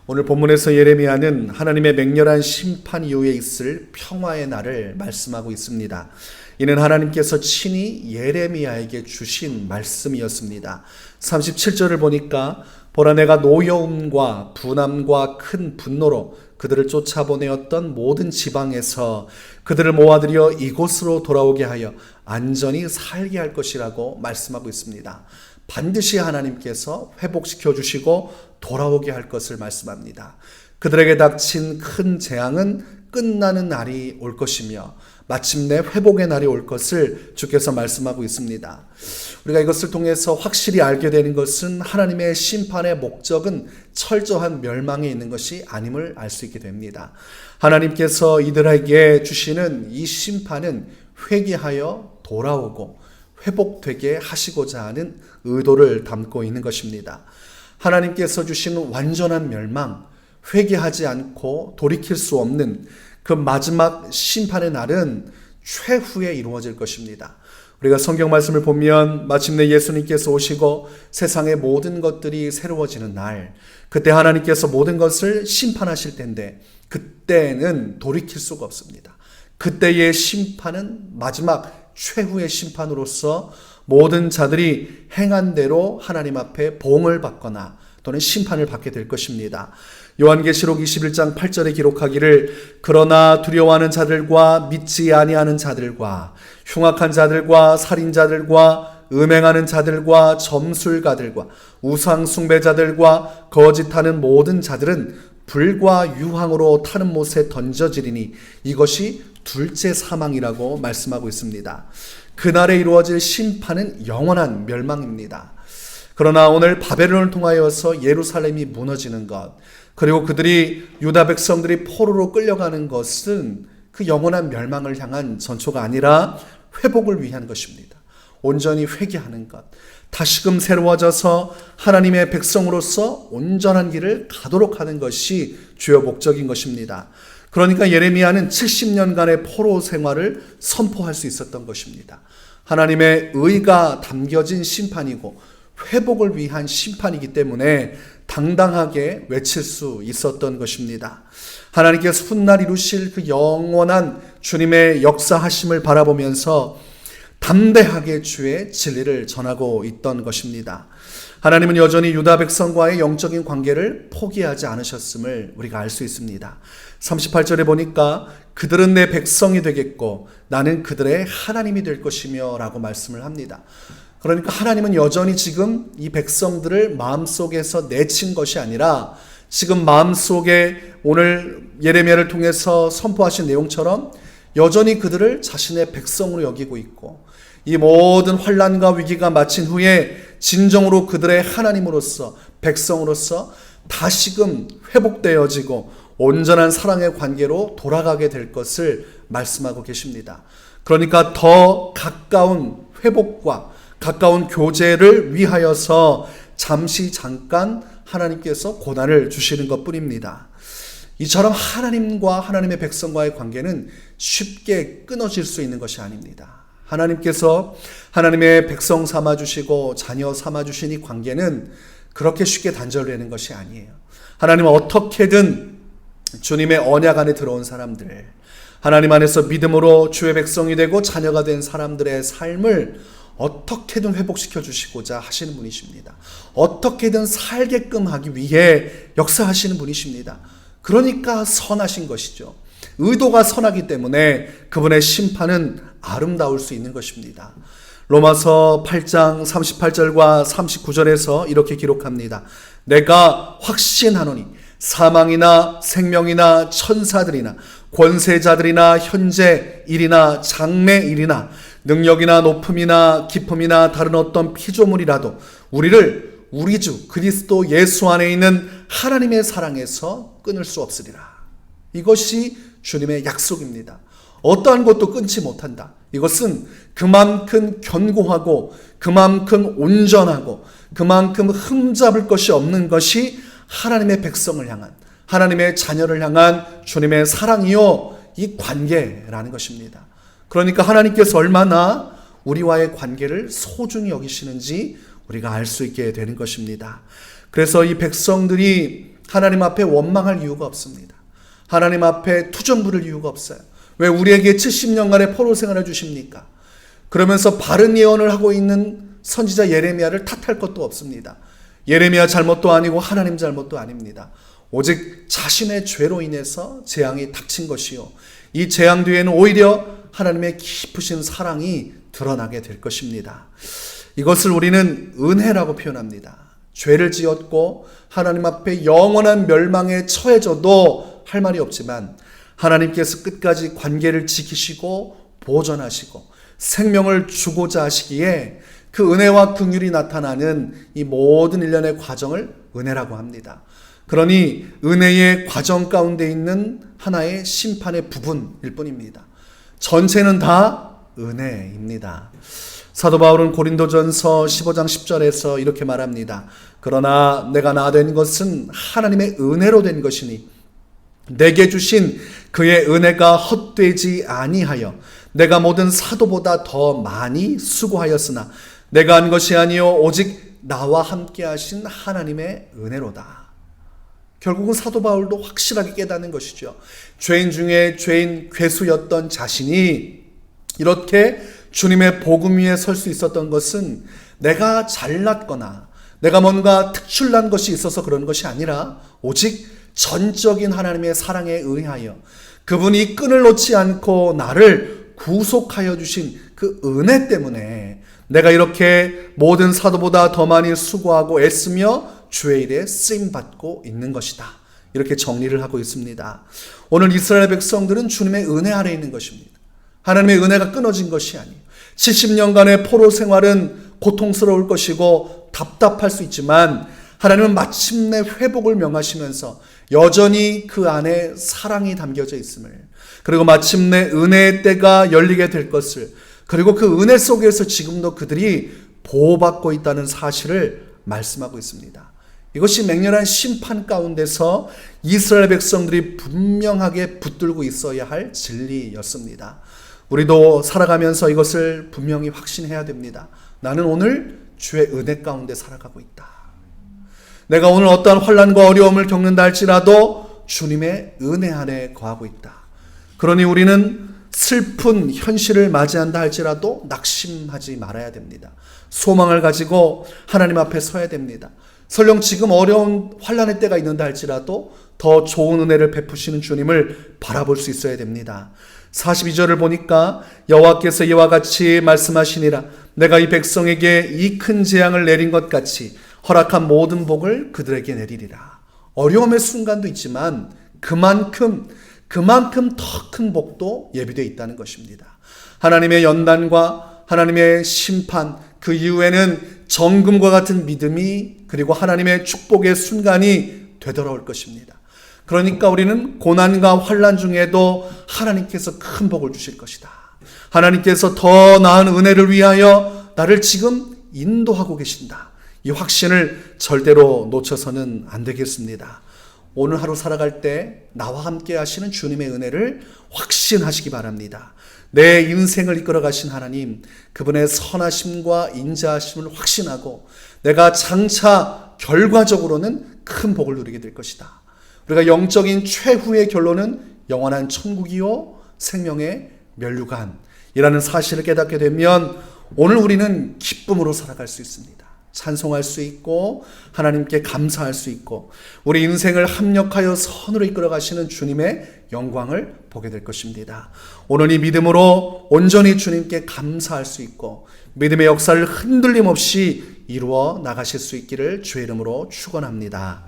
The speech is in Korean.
오늘 본문에서 예레미야는 하나님의 맹렬한 심판 이후에 있을 평화의 날을 말씀하고 있습니다. 이는 하나님께서 친히 예레미야에게 주신 말씀이었습니다. 37절을 보니까 보라 내가 노여움과 분함과 큰 분노로 그들을 쫓아보내었던 모든 지방에서 그들을 모아들여 이곳으로 돌아오게 하여 안전히 살게 할 것이라고 말씀하고 있습니다. 반드시 하나님께서 회복시켜 주시고 돌아오게 할 것을 말씀합니다. 그들에게 닥친 큰 재앙은 끝나는 날이 올 것이며 마침내 회복의 날이 올 것을 주께서 말씀하고 있습니다. 우리가 이것을 통해서 확실히 알게 되는 것은 하나님의 심판의 목적은 철저한 멸망에 있는 것이 아님을 알 수 있게 됩니다. 하나님께서 이들에게 주시는 이 심판은 회개하여 돌아오고 회복되게 하시고자 하는 의도를 담고 있는 것입니다. 하나님께서 주시는 완전한 멸망, 회개하지 않고 돌이킬 수 없는 그 마지막 심판의 날은 최후에 이루어질 것입니다. 우리가 성경 말씀을 보면 마침내 예수님께서 오시고 세상의 모든 것들이 새로워지는 날, 그때 하나님께서 모든 것을 심판하실 텐데 그때는 돌이킬 수가 없습니다. 그때의 심판은 마지막 최후의 심판으로서 모든 자들이 행한 대로 하나님 앞에 보응을 받거나 또는 심판을 받게 될 것입니다. 요한계시록 21장 8절에 기록하기를 그러나 두려워하는 자들과 믿지 아니하는 자들과 흉악한 자들과 살인자들과 음행하는 자들과 점술가들과 우상 숭배자들과 거짓하는 모든 자들은 불과 유황으로 타는 못에 던져지리니 이것이 둘째 사망이라고 말씀하고 있습니다. 그날에 이루어질 심판은 영원한 멸망입니다. 그러나 오늘 바벨론을 통하여서 예루살렘이 무너지는 것, 그리고 그들이 유다 백성들이 포로로 끌려가는 것은 그 영원한 멸망을 향한 전초가 아니라 회복을 위한 것입니다. 온전히 회개하는 것, 다시금 새로워져서 하나님의 백성으로서 온전한 길을 가도록 하는 것이 주요 목적인 것입니다. 그러니까 예레미야는 70년간의 포로 생활을 선포할 수 있었던 것입니다. 하나님의 의가 담겨진 심판이고 회복을 위한 심판이기 때문에 당당하게 외칠 수 있었던 것입니다. 하나님께서 훗날 이루실 그 영원한 주님의 역사하심을 바라보면서 담대하게 주의 진리를 전하고 있던 것입니다. 하나님은 여전히 유다 백성과의 영적인 관계를 포기하지 않으셨음을 우리가 알 수 있습니다. 38절에 보니까 그들은 내 백성이 되겠고 나는 그들의 하나님이 될 것이며 라고 말씀을 합니다. 그러니까 하나님은 여전히 지금 이 백성들을 마음속에서 내친 것이 아니라 지금 마음속에 오늘 예레미야를 통해서 선포하신 내용처럼 여전히 그들을 자신의 백성으로 여기고 있고 이 모든 환난과 위기가 마친 후에 진정으로 그들의 하나님으로서 백성으로서 다시금 회복되어지고 온전한 사랑의 관계로 돌아가게 될 것을 말씀하고 계십니다. 그러니까 더 가까운 회복과 가까운 교제를 위하여서 잠깐 하나님께서 고난을 주시는 것뿐입니다. 이처럼 하나님과 하나님의 백성과의 관계는 쉽게 끊어질 수 있는 것이 아닙니다. 하나님께서 하나님의 백성 삼아주시고 자녀 삼아주신 이 관계는 그렇게 쉽게 단절되는 것이 아니에요. 하나님은 어떻게든 주님의 언약 안에 들어온 사람들, 하나님 안에서 믿음으로 주의 백성이 되고 자녀가 된 사람들의 삶을 어떻게든 회복시켜 주시고자 하시는 분이십니다. 어떻게든 살게끔 하기 위해 역사하시는 분이십니다. 그러니까 선하신 것이죠. 의도가 선하기 때문에 그분의 심판은 아름다울 수 있는 것입니다. 로마서 8장 38절과 39절에서 이렇게 기록합니다. 내가 확신하노니 사망이나 생명이나 천사들이나 권세자들이나 현재 일이나 장래 일이나 능력이나 높음이나 기쁨이나 다른 어떤 피조물이라도 우리를 우리 주 그리스도 예수 안에 있는 하나님의 사랑에서 끊을 수 없으리라. 이것이 주님의 약속입니다. 어떠한 것도 끊지 못한다. 이것은 그만큼 견고하고 그만큼 온전하고 그만큼 흠잡을 것이 없는 것이 하나님의 백성을 향한, 하나님의 자녀를 향한 주님의 사랑이요 이 관계라는 것입니다. 그러니까 하나님께서 얼마나 우리와의 관계를 소중히 여기시는지 우리가 알 수 있게 되는 것입니다. 그래서 이 백성들이 하나님 앞에 원망할 이유가 없습니다. 하나님 앞에 투정 부릴 이유가 없어요. 왜 우리에게 70년간의 포로 생활을 주십니까? 그러면서 바른 예언을 하고 있는 선지자 예레미야를 탓할 것도 없습니다. 예레미야 잘못도 아니고 하나님 잘못도 아닙니다. 오직 자신의 죄로 인해서 재앙이 닥친 것이요, 이 재앙 뒤에는 오히려 하나님의 깊으신 사랑이 드러나게 될 것입니다. 이것을 우리는 은혜라고 표현합니다. 죄를 지었고 하나님 앞에 영원한 멸망에 처해져도 할 말이 없지만 하나님께서 끝까지 관계를 지키시고 보존하시고 생명을 주고자 하시기에 그 은혜와 긍휼이 나타나는 이 모든 일련의 과정을 은혜라고 합니다. 그러니 은혜의 과정 가운데 있는 하나의 심판의 부분일 뿐입니다. 전체는 다 은혜입니다. 사도 바울은 고린도전서 15장 10절에서 이렇게 말합니다. 그러나 내가 나 된 것은 하나님의 은혜로 된 것이니 내게 주신 그의 은혜가 헛되지 아니하여 내가 모든 사도보다 더 많이 수고하였으나 내가 한 것이 아니요 오직 나와 함께 하신 하나님의 은혜로다. 결국은 사도 바울도 확실하게 깨닫는 것이죠. 죄인 중에 죄인 괴수였던 자신이 이렇게 주님의 복음 위에 설 수 있었던 것은 내가 잘났거나 내가 뭔가 특출난 것이 있어서 그런 것이 아니라 오직 전적인 하나님의 사랑에 의하여 그분이 끈을 놓지 않고 나를 구속하여 주신 그 은혜 때문에 내가 이렇게 모든 사도보다 더 많이 수고하고 애쓰며 주의 일에 쓰임받고 있는 것이다. 이렇게 정리를 하고 있습니다. 오늘 이스라엘 백성들은 주님의 은혜 아래에 있는 것입니다. 하나님의 은혜가 끊어진 것이 아니에요. 70년간의 포로 생활은 고통스러울 것이고 답답할 수 있지만 하나님은 마침내 회복을 명하시면서 여전히 그 안에 사랑이 담겨져 있음을, 그리고 마침내 은혜의 때가 열리게 될 것을, 그리고 그 은혜 속에서 지금도 그들이 보호받고 있다는 사실을 말씀하고 있습니다. 이것이 맹렬한 심판 가운데서 이스라엘 백성들이 분명하게 붙들고 있어야 할 진리였습니다. 우리도 살아가면서 이것을 분명히 확신해야 됩니다. 나는 오늘 주의 은혜 가운데 살아가고 있다. 내가 오늘 어떠한 환난과 어려움을 겪는다 할지라도 주님의 은혜 안에 거하고 있다. 그러니 우리는 슬픈 현실을 맞이한다 할지라도 낙심하지 말아야 됩니다. 소망을 가지고 하나님 앞에 서야 됩니다. 설령 지금 어려운 환난의 때가 있는다 할지라도 더 좋은 은혜를 베푸시는 주님을 바라볼 수 있어야 됩니다. 42절을 보니까 여호와께서 이와 같이 말씀하시니라. 내가 이 백성에게 이 큰 재앙을 내린 것 같이 허락한 모든 복을 그들에게 내리리라. 어려움의 순간도 있지만 그만큼 더 큰 복도 예비되어 있다는 것입니다. 하나님의 연단과 하나님의 심판, 그 이후에는 정금과 같은 믿음이, 그리고 하나님의 축복의 순간이 되돌아올 것입니다. 그러니까 우리는 고난과 환난 중에도 하나님께서 큰 복을 주실 것이다. 하나님께서 더 나은 은혜를 위하여 나를 지금 인도하고 계신다. 이 확신을 절대로 놓쳐서는 안 되겠습니다. 오늘 하루 살아갈 때 나와 함께 하시는 주님의 은혜를 확신하시기 바랍니다. 내 인생을 이끌어 가신 하나님, 그분의 선하심과 인자하심을 확신하고 내가 장차 결과적으로는 큰 복을 누리게 될 것이다. 우리가 영적인 최후의 결론은 영원한 천국이요 생명의 면류관이라는 사실을 깨닫게 되면 오늘 우리는 기쁨으로 살아갈 수 있습니다. 찬송할 수 있고 하나님께 감사할 수 있고 우리 인생을 합력하여 선으로 이끌어 가시는 주님의 영광을 보게 될 것입니다. 오늘 이 믿음으로 온전히 주님께 감사할 수 있고 믿음의 역사를 흔들림 없이 이루어 나가실 수 있기를 주의 이름으로 축원합니다.